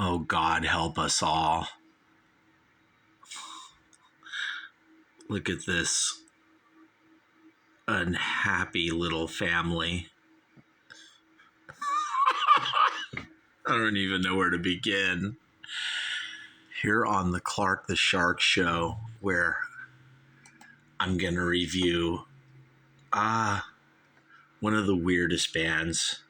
Oh, God help us all. Look at this unhappy little family. I don't even know where to begin. Here on the Clark the Shark Show, where I'm going to review one of the weirdest bands.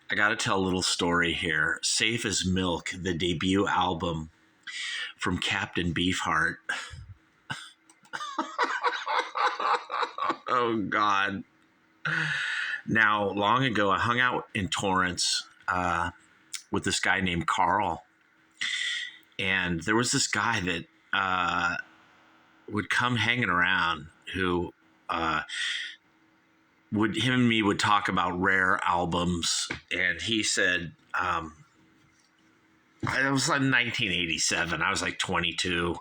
I got to tell a little story here. Safe as Milk, the debut album from Captain Beefheart. Oh, God. Now, long ago, I hung out in Torrance with this guy named Carl. And there was this guy that would come hanging around who him and me would talk about rare albums. And he said, it was like 1987. I was like 22,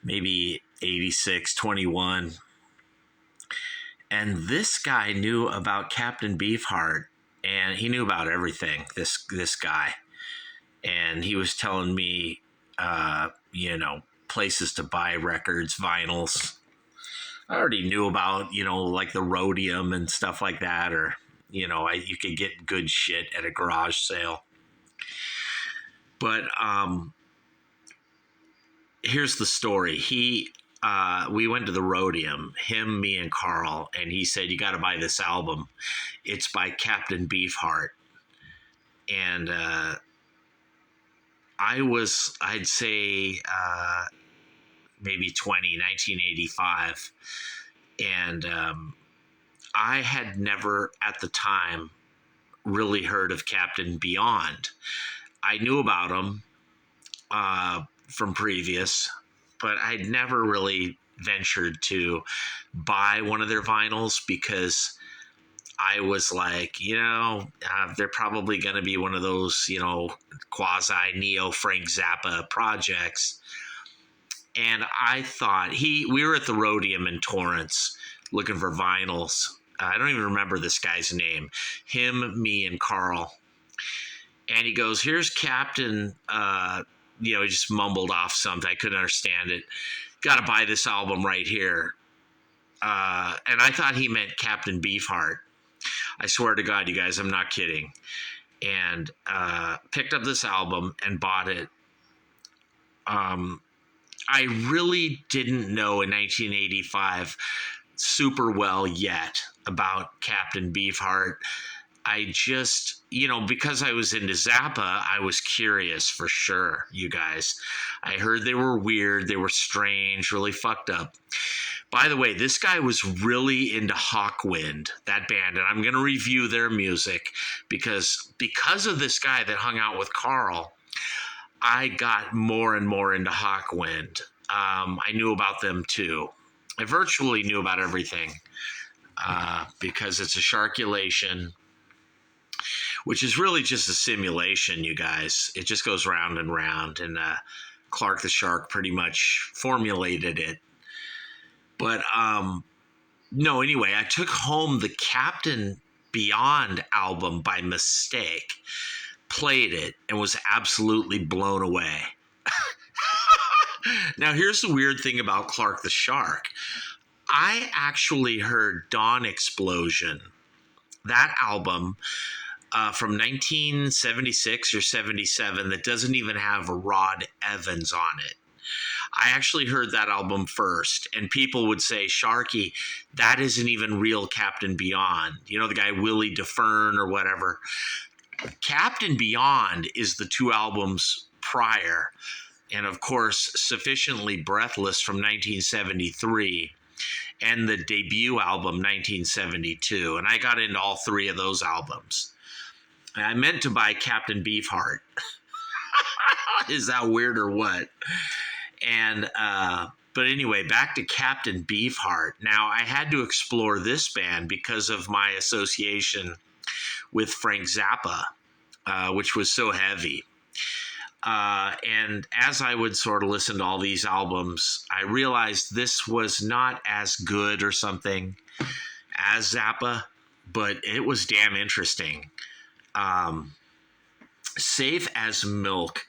maybe 86, 21. And this guy knew about Captain Beefheart, and he knew about everything, this guy. And he was telling me, places to buy records, vinyls. I already knew about, like the Rhodium and stuff like that, or, you could get good shit at a garage sale. But here's the story. We went to the Rhodium, him, me, and Carl, and he said, you got to buy this album. It's by Captain Beefheart. And I'd say maybe 1985. And I had never at the time really heard of Captain Beyond. I knew about him from previous, but I'd never really ventured to buy one of their vinyls because I was like, they're probably going to be one of those, quasi neo Frank Zappa projects. And I thought we were at the Rhodium in Torrance looking for vinyls. I don't even remember this guy's name. Him, me, and Carl. And he goes, here's Captain, he just mumbled off something. I couldn't understand it. Got to buy this album right here. And I thought he meant Captain Beefheart. I swear to God, you guys, I'm not kidding. And picked up this album and bought it. I really didn't know in 1985 super well yet about Captain Beefheart. I just, because I was into Zappa, I was curious for sure, you guys. I heard they were weird, they were strange, really fucked up. By the way, this guy was really into Hawkwind, that band, and I'm going to review their music because of this guy that hung out with Carl, I got more and more into Hawkwind. I knew about them too. I virtually knew about everything because it's a sharkulation, which is really just a simulation, you guys. It just goes round and round, and Clark the Shark pretty much formulated it. But no, anyway, I took home the Captain Beyond album by mistake, played it, and was absolutely blown away. Now, here's the weird thing about Clark the Shark. I actually heard Dawn Explosion, that album from 1976 or 77 that doesn't even have Rod Evans on it. I actually heard that album first, and people would say, Sharky, that isn't even real Captain Beyond. The guy Willie DeFern or whatever. Captain Beyond is the two albums prior, and of course, Sufficiently Breathless from 1973, and the debut album 1972. And I got into all three of those albums. And I meant to buy Captain Beefheart. Is that weird or what? And but anyway, back to Captain Beefheart. Now, I had to explore this band because of my association with Frank Zappa, which was so heavy. And as I would sort of listen to all these albums, I realized this was not as good or something as Zappa, but it was damn interesting. Safe as Milk,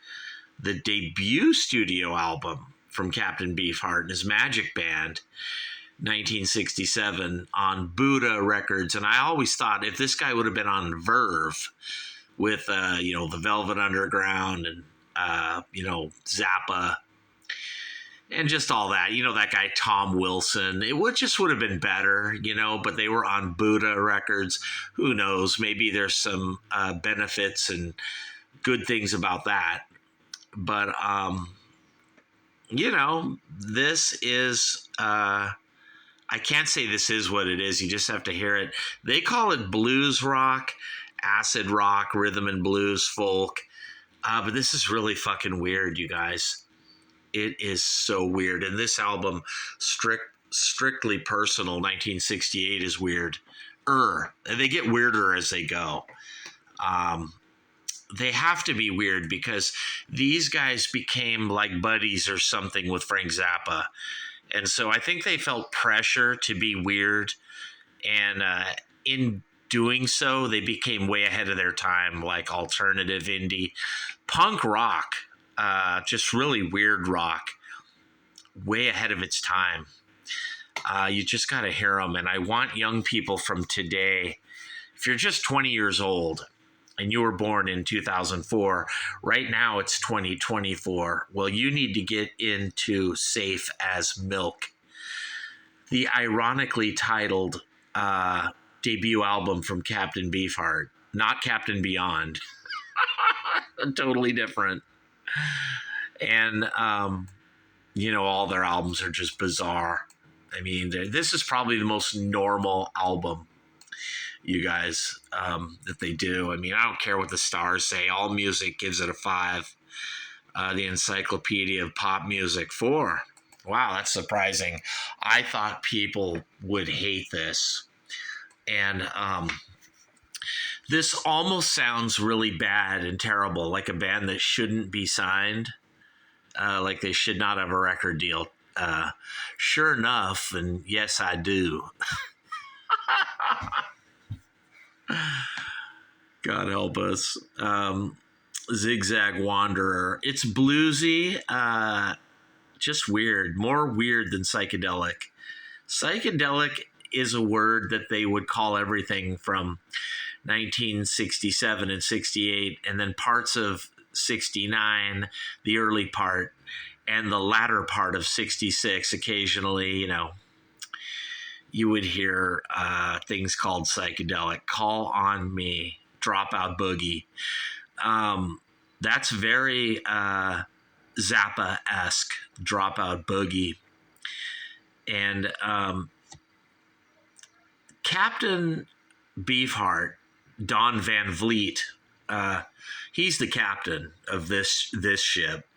the debut studio album from Captain Beefheart and his Magic Band, 1967, on Buddha Records. And I always thought if this guy would have been on Verve with, the Velvet Underground and, Zappa and just all that, that guy Tom Wilson, it would have been better, but they were on Buddha Records. Who knows? Maybe there's some benefits and good things about that. But, this is, I can't say this is what it is. You just have to hear it. They call it blues rock, acid rock, rhythm and blues, folk. But this is really fucking weird, you guys. It is so weird. And this album, Strictly Personal, 1968, is weird. They get weirder as they go. They have to be weird because these guys became like buddies or something with Frank Zappa. And so I think they felt pressure to be weird. And in doing so, they became way ahead of their time, like alternative indie punk rock, just really weird rock, way ahead of its time. You just got to hear them. And I want young people from today, if you're just 20 years old and you were born in 2004, right now it's 2024. Well, you need to get into Safe as Milk, the ironically titled debut album from Captain Beefheart, not Captain Beyond. Totally different. And, all their albums are just bizarre. I mean, this is probably the most normal album, you guys, that they do. I mean, I don't care what the stars say. All Music gives it a 5. The Encyclopedia of Pop Music, 4. Wow, that's surprising. I thought people would hate this. And this almost sounds really bad and terrible, like a band that shouldn't be signed, like they should not have a record deal. Sure enough, and yes, I do. God help us. Zigzag Wanderer. It's bluesy, just weird, more weird than psychedelic. Psychedelic is a word that they would call everything from 1967 and 68, and then parts of 69, the early part, and the latter part of 66. Occasionally, you would hear things called psychedelic. Call on Me, Dropout Boogie. That's very Zappa-esque, Dropout Boogie. And Captain Beefheart, Don Van Vliet, he's the captain of this ship.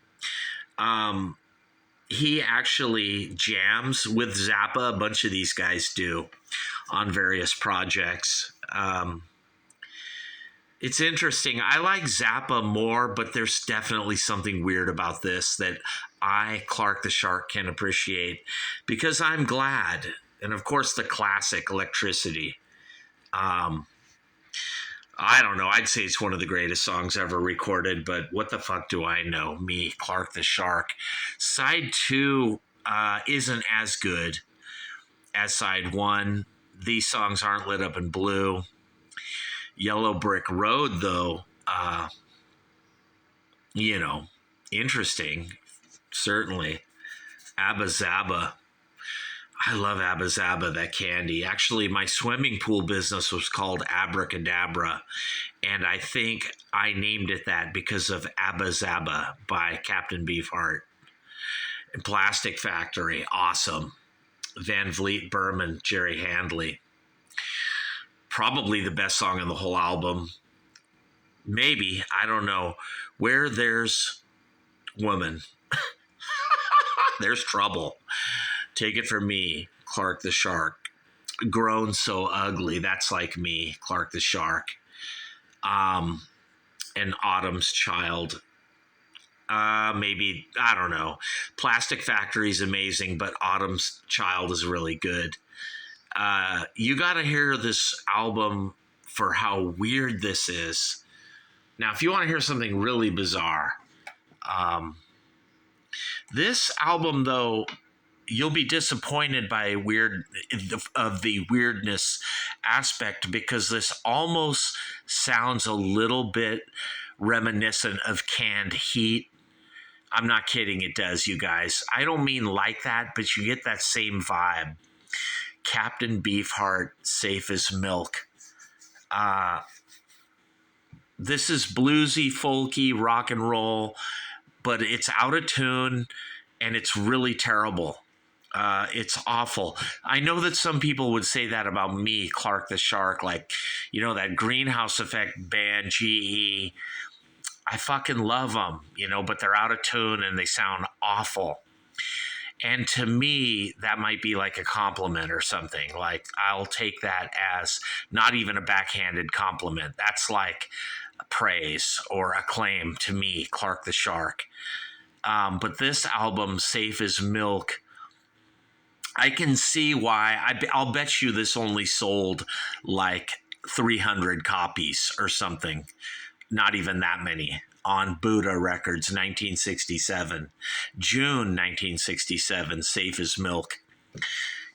He actually jams with Zappa. A bunch of these guys do on various projects. It's interesting. I like Zappa more, but there's definitely something weird about this that I, Clark the Shark, can appreciate because I'm glad. And of course, the classic Electricity. I don't know. I'd say it's one of the greatest songs ever recorded, but what the fuck do I know? Me, Clark the Shark. Side 2 isn't as good as side 1. These songs aren't lit up in blue. Yellow Brick Road, though, interesting. Certainly. Abba Zaba. I love Abba Zaba, that candy. Actually, my swimming pool business was called Abracadabra, and I think I named it that because of Abba Zaba by Captain Beefheart. And Plastic Factory, awesome. Van Vliet, Berman, Jerry Handley. Probably the best song on the whole album. Maybe, I don't know. Where There's Woman, there's trouble. Take It From Me, Clark the Shark. Grown So Ugly, that's like me, Clark the Shark. And Autumn's Child. Maybe, I don't know. Plastic Factory is amazing, but Autumn's Child is really good. You got to hear this album for how weird this is. Now, if you want to hear something really bizarre, this album, though, you'll be disappointed by the weirdness aspect, because this almost sounds a little bit reminiscent of Canned Heat. I'm not kidding, it does, you guys. I don't mean like that, but you get that same vibe. Captain Beefheart, Safe as Milk. This is bluesy, folky, rock and roll, but it's out of tune and it's really terrible. It's awful. I know that some people would say that about me, Clark the Shark, like, you know, that Greenhouse Effect band, GE. I fucking love them, you know, but they're out of tune and they sound awful. And to me, that might be like a compliment or something. Like, I'll take that as not even a backhanded compliment. That's like praise or acclaim to me, Clark the Shark. But this album, Safe as Milk, I can see why. I'll bet you this only sold like 300 copies or something. Not even that many. On Buddha Records, 1967. June 1967, Safe as Milk,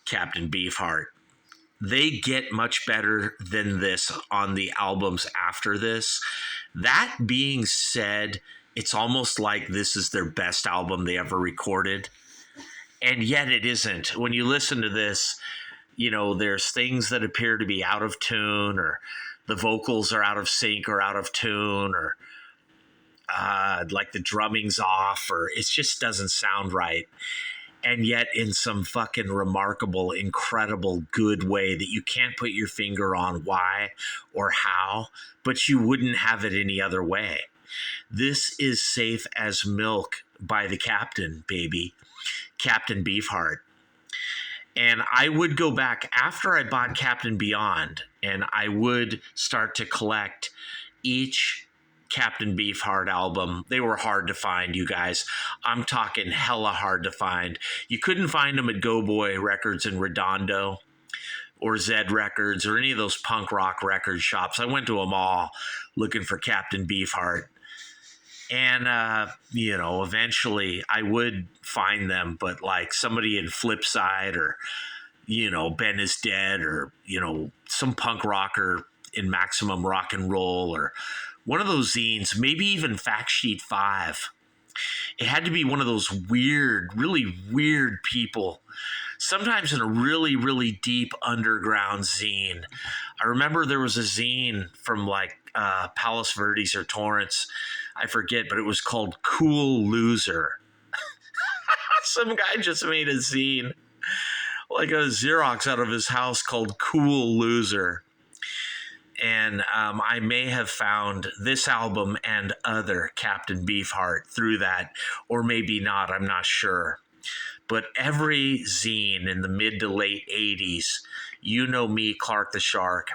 Captain Beefheart. They get much better than this on the albums after this. That being said, it's almost like this is their best album they ever recorded. And yet it isn't. When you listen to this, you know, there's things that appear to be out of tune, or the vocals are out of sync or out of tune, or like the drumming's off, or it just doesn't sound right. And yet in some fucking remarkable, incredible, good way that you can't put your finger on why or how, but you wouldn't have it any other way. This is Safe as Milk by the Captain, baby. Captain Beefheart. And I would go back after I bought Captain Beyond, and I would start to collect each Captain Beefheart album. They were hard to find, you guys. I'm talking hella hard to find. You couldn't find them at Go Boy Records in Redondo or Zed Records or any of those punk rock record shops. I went to them all looking for Captain Beefheart. And, you know, eventually I would find them, but like somebody in Flipside, or, you know, Ben is Dead, or, you know, some punk rocker in Maximum Rock and Roll, or one of those zines, maybe even Fact Sheet 5. It had to be one of those weird, really weird people, sometimes in a really, really deep underground zine. I remember there was a zine from like Palos Verdes or Torrance, I forget, but it was called Cool Loser. Some guy just made a zine, like a Xerox out of his house, called Cool Loser. And I may have found this album and other Captain Beefheart through that, or maybe not, I'm not sure. But every zine in the mid to late 80s, you know me, Clark the Shark,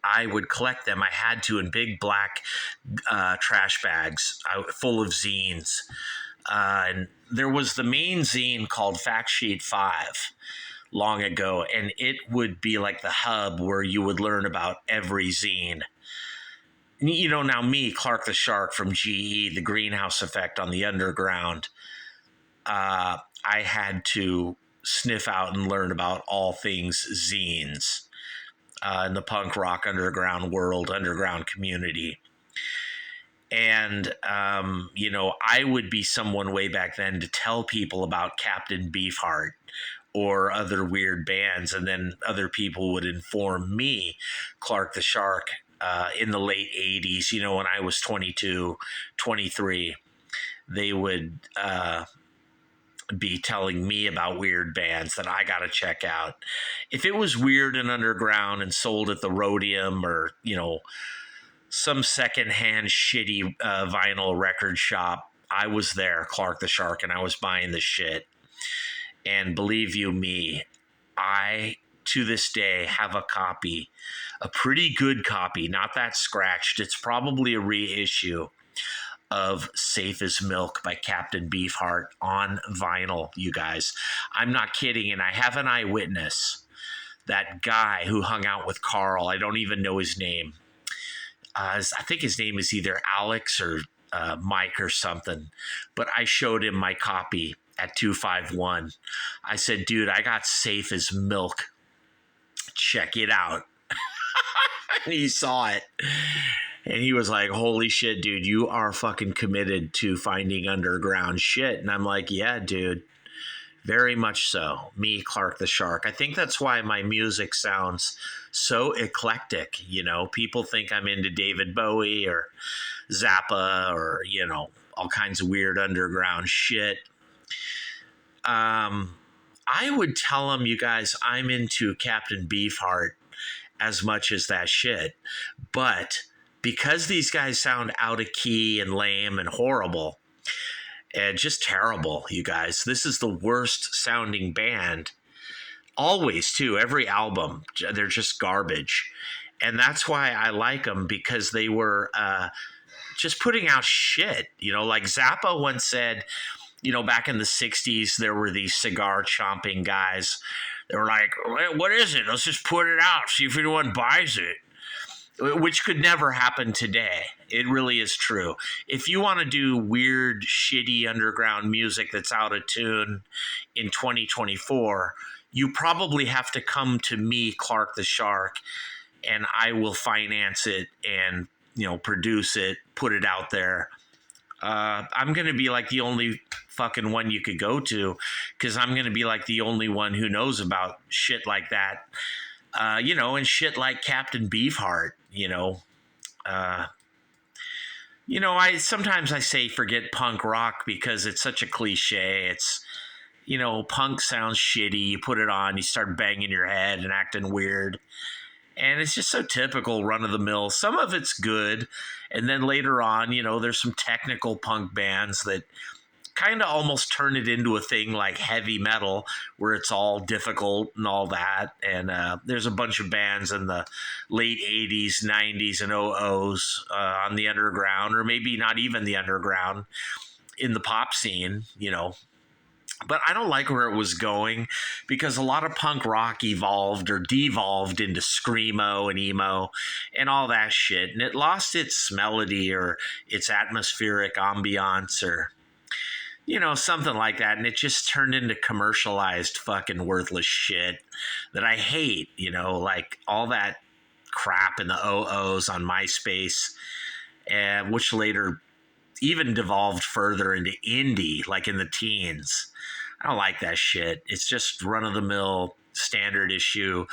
I would collect them. I had to, in big black trash bags full of zines. And there was the main zine called Fact Sheet 5 long ago, and it would be like the hub where you would learn about every zine. You know, now me, Clark the Shark from GE, the Greenhouse Effect on the Underground, I had to sniff out and learn about all things zines. In the punk rock underground world, underground community. And, you know, I would be someone way back then to tell people about Captain Beefheart or other weird bands, and then other people would inform me, Clark the Shark, in the late 80s, you know, when I was 22, 23, they would be telling me about weird bands that I got to check out. If it was weird and underground and sold at the Rhodium, or, you know, some secondhand shitty vinyl record shop, I was there, Clark the Shark, and I was buying the shit. And believe you me, I, to this day, have a copy, a pretty good copy, not that scratched. It's probably a reissue of Safe as Milk by Captain Beefheart on vinyl, you guys. I'm not kidding, and I have an eyewitness. That guy who hung out with Carl, I don't even know his name. I think his name is either Alex or Mike or something, but I showed him my copy at 251. I said, dude, I got Safe as Milk. Check it out. And he saw it. And he was like, holy shit, dude, you are fucking committed to finding underground shit. And I'm like, yeah, dude, very much so. Me, Clark the Shark. I think that's why my music sounds so eclectic. You know, people think I'm into David Bowie or Zappa or, you know, all kinds of weird underground shit. I would tell them, you guys, I'm into Captain Beefheart as much as that shit. But because these guys sound out of key and lame and horrible and just terrible, you guys, this is the worst sounding band. Always, too. Every album, they're just garbage. And that's why I like them, because they were just putting out shit. You know, like Zappa once said, you know, back in the 60s, there were these cigar chomping guys. They were like, what is it? Let's just put it out, see if anyone buys it. Which could never happen today. It really is true. If you want to do weird, shitty underground music that's out of tune in 2024, you probably have to come to me, Clark the Shark, and I will finance it and, you know, produce it, put it out there. I'm going to be like the only fucking one you could go to, because I'm going to be like the only one who knows about shit like that. You know, and shit like Captain Beefheart, you know. You know, sometimes I say forget punk rock because it's such a cliche. It's, you know, punk sounds shitty. You put it on, you start banging your head and acting weird. And it's just so typical, run-of-the-mill. Some of it's good. And then later on, you know, there's some technical punk bands that kind of almost turn it into a thing like heavy metal, where it's all difficult and all that. And there's a bunch of bands in the late 80s, 90s, and 00s on the underground, or maybe not even the underground, in the pop scene, you know. But I don't like where it was going, because a lot of punk rock evolved or devolved into screamo and emo and all that shit. And it lost its melody or its atmospheric ambiance, or, you know, something like that. And it just turned into commercialized fucking worthless shit that I hate, you know, like all that crap in the 00s on MySpace, which later even devolved further into indie, like in the teens. I don't like that shit. It's just run-of-the-mill, standard issue,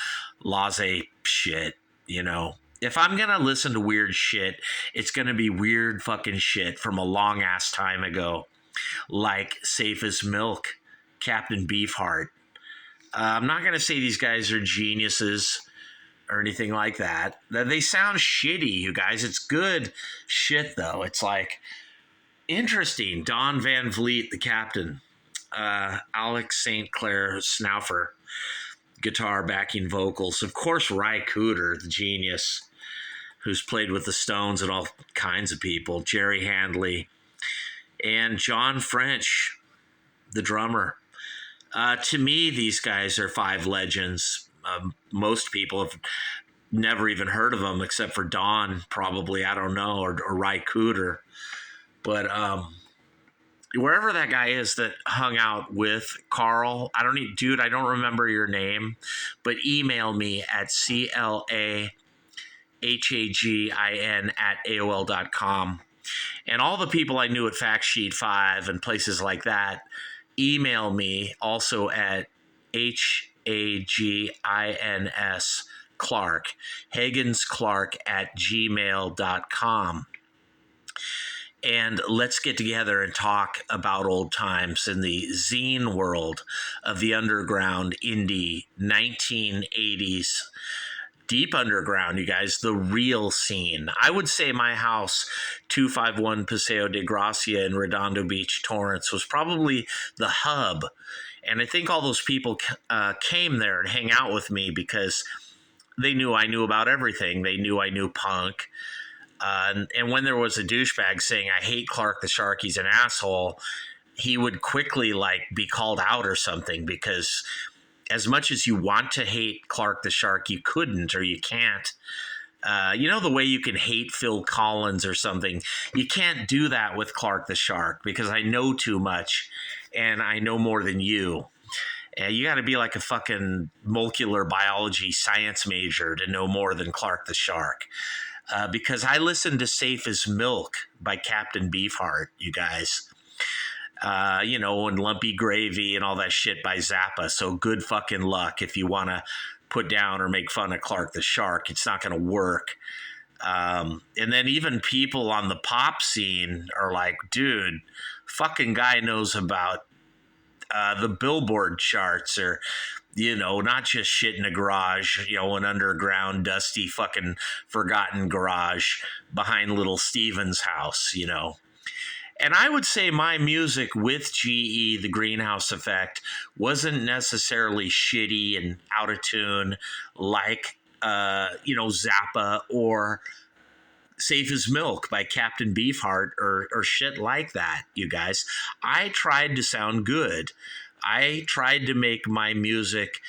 laissez shit, you know. If I'm going to listen to weird shit, it's going to be weird fucking shit from a long-ass time ago, like Safe as Milk, Captain Beefheart. I'm not going to say these guys are geniuses or anything like that. They sound shitty, you guys. It's good shit, though. It's like interesting. Don Van Vliet, the captain. Alex St. Clair Snaufer, guitar, backing vocals. Of course, Ry Cooder, the genius, who's played with the Stones and all kinds of people. Jerry Handley. And John French, the drummer. To me, these guys are five legends. Most people have never even heard of them, except for Don, probably, I don't know, or Ry Cooder. But wherever that guy is that hung out with Carl, I don't remember your name, but email me at CLAHAGIN@AOL.com. And all the people I knew at Fact Sheet 5 and places like that, email me also at HAGINS Clark, HagensClark@gmail.com. And let's get together and talk about old times in the zine world of the underground indie 1980s. Deep underground, you guys, the real scene. I would say my house, 251 Paseo de Gracia in Redondo Beach, Torrance, was probably the hub. And I think all those people came there and hang out with me because they knew I knew about everything. They knew I knew punk. And when there was a douchebag saying, I hate Clark the Shark, he's an asshole, he would quickly be called out or something, because as much as you want to hate Clark the Shark, you couldn't or you can't. You know, the way you can hate Phil Collins or something, you can't do that with Clark the Shark because I know too much and I know more than you. And you got to be like a fucking molecular biology science major to know more than Clark the Shark. Because I listened to Safe as Milk by Captain Beefheart, you guys. You know, and Lumpy Gravy and all that shit by Zappa. So good fucking luck if you want to put down or make fun of Clark the Shark. It's not going to work. And then even people on the pop scene are like, dude, fucking guy knows about the Billboard charts, or, you know, not just shit in a garage, you know, an underground, dusty, fucking forgotten garage behind little Steven's house, you know. And I would say my music with GE, the Greenhouse Effect, wasn't necessarily shitty and out of tune like, you know, Zappa or Safe as Milk by Captain Beefheart or shit like that, you guys. I tried to sound good. I tried to make my music,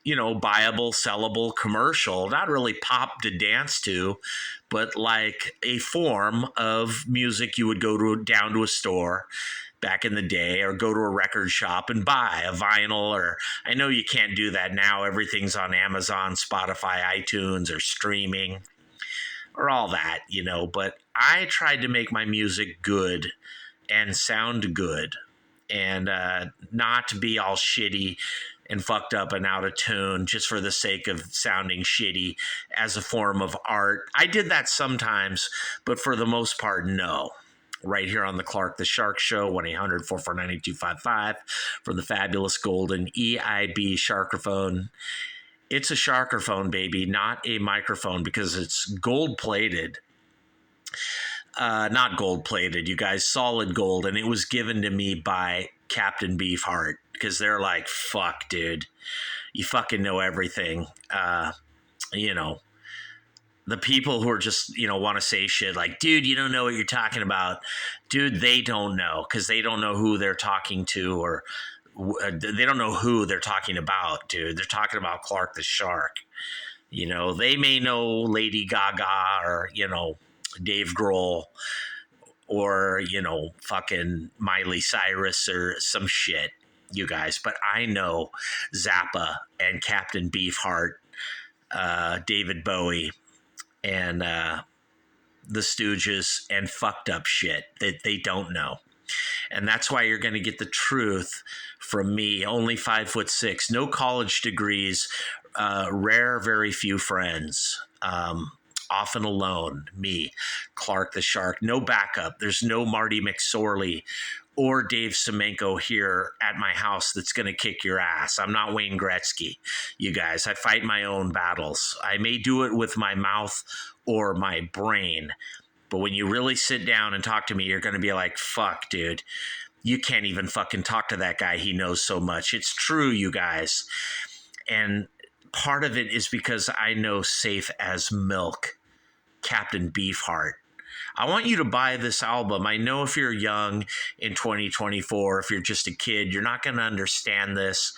you know, buyable, sellable, commercial, not really pop to dance to, but like a form of music you would go to down to a store back in the day, or go to a record shop and buy a vinyl. Or I know you can't do that now. Everything's on Amazon, Spotify, iTunes, or streaming, or all that, you know. But I tried to make my music good and sound good, and not to be all shitty and fucked up and out of tune just for the sake of sounding shitty as a form of art. I did that sometimes, but for the most part, no. Right here on the Clark the Shark Show, 1-800-449-8255, from the fabulous golden EIB Sharkerphone. It's a Sharkerphone, baby, not a microphone, because it's gold-plated. Not gold-plated, you guys, solid gold, and it was given to me by Captain Beefheart, because they're like, fuck, dude, you fucking know everything. You know, the people who are just, you know, want to say shit like, dude, you don't know what you're talking about. Dude, they don't know, because they don't know who they're talking to, or they don't know who they're talking about, dude. They're talking about Clark the Shark. You know, they may know Lady Gaga, or, you know, Dave Grohl, or, you know, fucking Miley Cyrus or some shit, you guys. But I know Zappa and Captain Beefheart, David Bowie, and the Stooges, and fucked up shit that they don't know. And that's why you're going to get the truth from me. Only 5'6", no college degrees, rare, very few friends. Often alone, me, Clark the Shark, no backup. There's no Marty McSorley or Dave Semenko here at my house that's going to kick your ass. I'm not Wayne Gretzky, you guys. I fight my own battles. I may do it with my mouth or my brain, but when you really sit down and talk to me, you're going to be like, fuck, dude, you can't even fucking talk to that guy. He knows so much. It's true, you guys. And part of it is because I know Safe as Milk, Captain Beefheart. I want you to buy this album. I know if you're young in 2024, if you're just a kid, you're not going to understand this.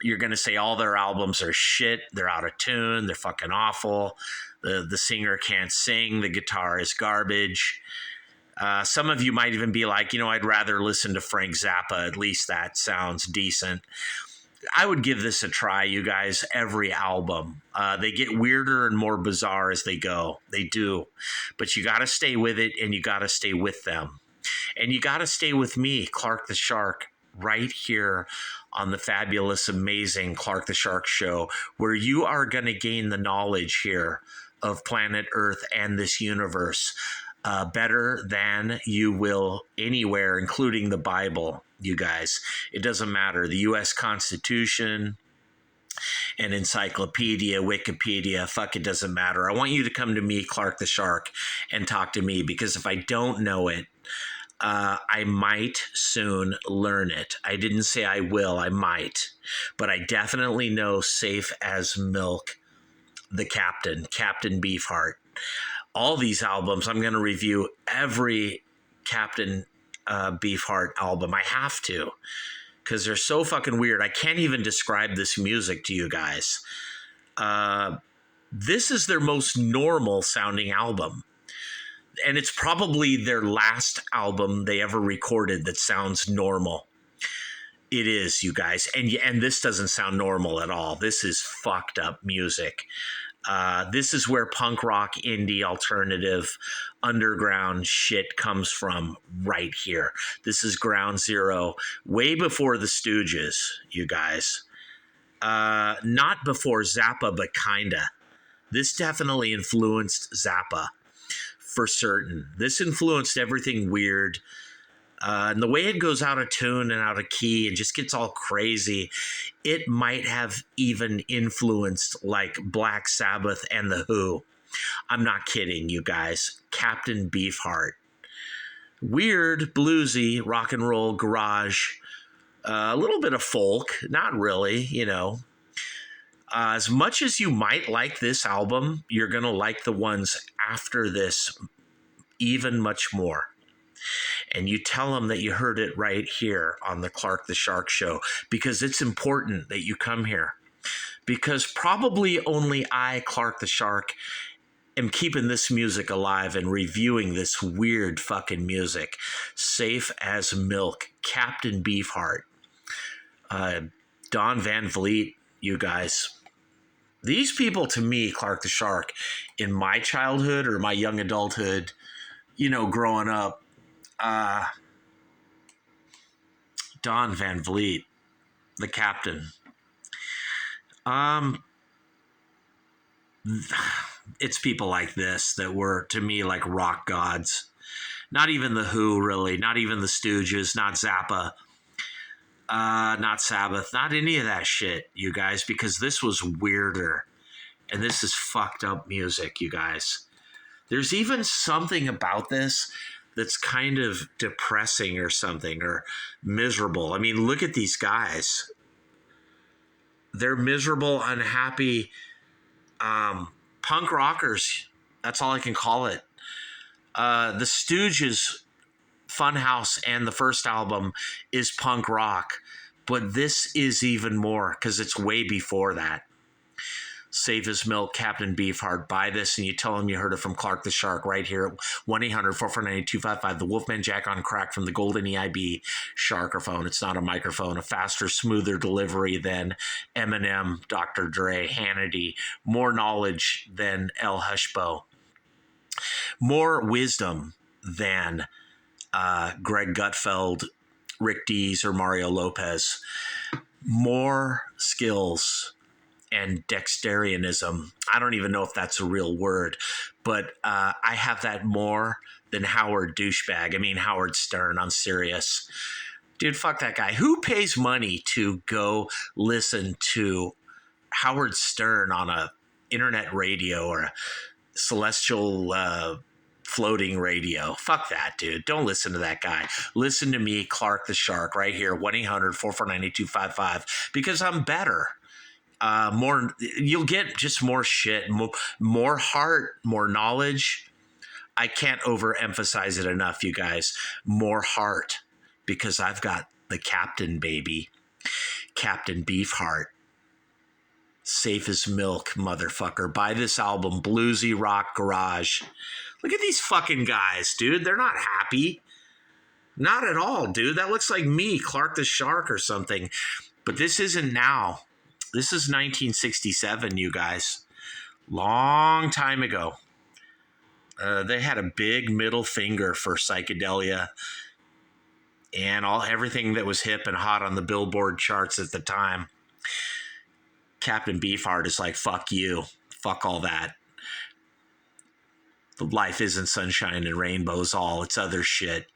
You're going to say all their albums are shit. They're out of tune. They're fucking awful. The singer can't sing. The guitar is garbage. Some of you might even be like, you know, I'd rather listen to Frank Zappa. At least that sounds decent. I would give this a try, you guys. Every album. They get weirder and more bizarre as they go. They do. But you got to stay with it, and you got to stay with them. And you got to stay with me, Clark the Shark, right here on the fabulous, amazing Clark the Shark Show, where you are going to gain the knowledge here of planet Earth and this universe better than you will anywhere, including the Bible, you guys. It doesn't matter. The U.S. Constitution, an encyclopedia, Wikipedia, fuck, it doesn't matter. I want you to come to me, Clark the Shark, and talk to me, because if I don't know it, I might soon learn it. I didn't say I will, I might. But I definitely know Safe as Milk, the Captain Beefheart. All these albums, I'm going to review every Captain Beefheart album. I have to, because they're so fucking weird. I can't even describe this music to you guys. This is their most normal sounding album. And it's probably their last album they ever recorded that sounds normal. It is, you guys. And this doesn't sound normal at all. This is fucked up music. This is where punk rock, indie, alternative, underground shit comes from right here. This is ground zero, way before the Stooges, you guys. Not before Zappa, but kinda. This definitely influenced Zappa for certain. This influenced everything weird. And the way it goes out of tune and out of key and just gets all crazy, it might have even influenced like Black Sabbath and The Who. I'm not kidding, you guys. Captain Beefheart. Weird, bluesy, rock and roll, garage, a little bit of folk, not really, you know. As much as you might like this album, you're going to like the ones after this even much more. And you tell them that you heard it right here on the Clark the Shark Show, because it's important that you come here. Because probably only I, Clark the Shark, am keeping this music alive and reviewing this weird fucking music. Safe as Milk, Captain Beefheart, Don Van Vliet, you guys. These people, to me, Clark the Shark, in my childhood or my young adulthood, you know, growing up, Don Van Vliet, the Captain. It's people like this that were, to me, like rock gods. Not even The Who, really. Not even the Stooges. Not Zappa. Not Sabbath. Not any of that shit, you guys, because this was weirder. And this is fucked up music, you guys. There's even something about this that's kind of depressing or something, or miserable. I mean, look at these guys. They're miserable, unhappy punk rockers. That's all I can call it. The Stooges' Funhouse and the first album is punk rock, but this is even more because it's way before that. Safe as Milk, Captain Beefheart. Buy this and you tell them you heard it from Clark the Shark right here at 1-800-449-8255. The Wolfman Jack on crack from the Golden EIB Sharkerphone. It's not a microphone. A faster, smoother delivery than Eminem, Dr. Dre, Hannity. More knowledge than El Hushbo. More wisdom than Greg Gutfeld, Rick Dees, or Mario Lopez. More skills and dexterianism. I don't even know if that's a real word, but I have that more than Howard Douchebag. I mean, Howard Stern on Sirius. Dude, fuck that guy. Who pays money to go listen to Howard Stern on a internet radio or a celestial floating radio? Fuck that, dude. Don't listen to that guy. Listen to me, Clark the Shark, right here, 1-800-449-8255, because I'm better. More, you'll get just more shit, more heart, more knowledge. I can't overemphasize it enough, you guys. More heart, because I've got the Captain, baby. Captain Beefheart. Safe as Milk, motherfucker. Buy this album, bluesy rock garage. Look at these fucking guys, dude. They're not happy. Not at all, dude. That looks like me, Clark the Shark or something. But this isn't now. This is 1967, you guys. Long time ago. They had a big middle finger for psychedelia and everything that was hip and hot on the Billboard charts at the time. Captain Beefheart is like, fuck you. Fuck all that. Life isn't sunshine and rainbows, all it's other shit.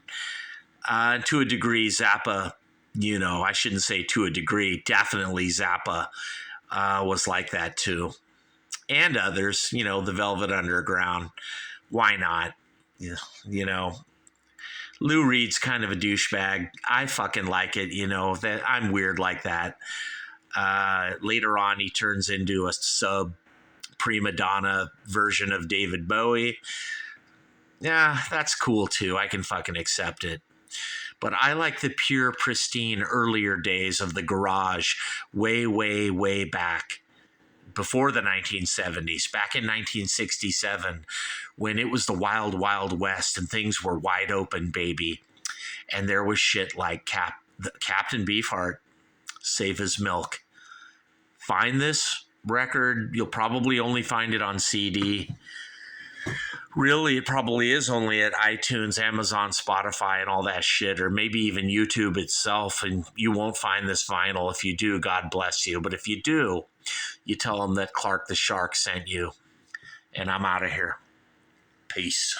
To a degree, Zappa, you know, I shouldn't say to a degree, definitely Zappa was like that too. And others, you know, the Velvet Underground. Why not? You know, Lou Reed's kind of a douchebag. I fucking like it, you know, that I'm weird like that. Later on, he turns into a sub prima donna version of David Bowie. Yeah, that's cool too. I can fucking accept it. But I like the pure, pristine earlier days of the garage, way, way, way back. before the 1970s, back in 1967, when it was the wild, wild west and things were wide open, baby. And there was shit like Captain Beefheart, Save His Milk. Find this record. You'll probably only find it on CD. Really, it probably is only at iTunes, Amazon, Spotify, and all that shit, or maybe even YouTube itself, and you won't find this vinyl. If you do, God bless you. But if you do, you tell them that Clark the Shark sent you. And I'm out of here. Peace.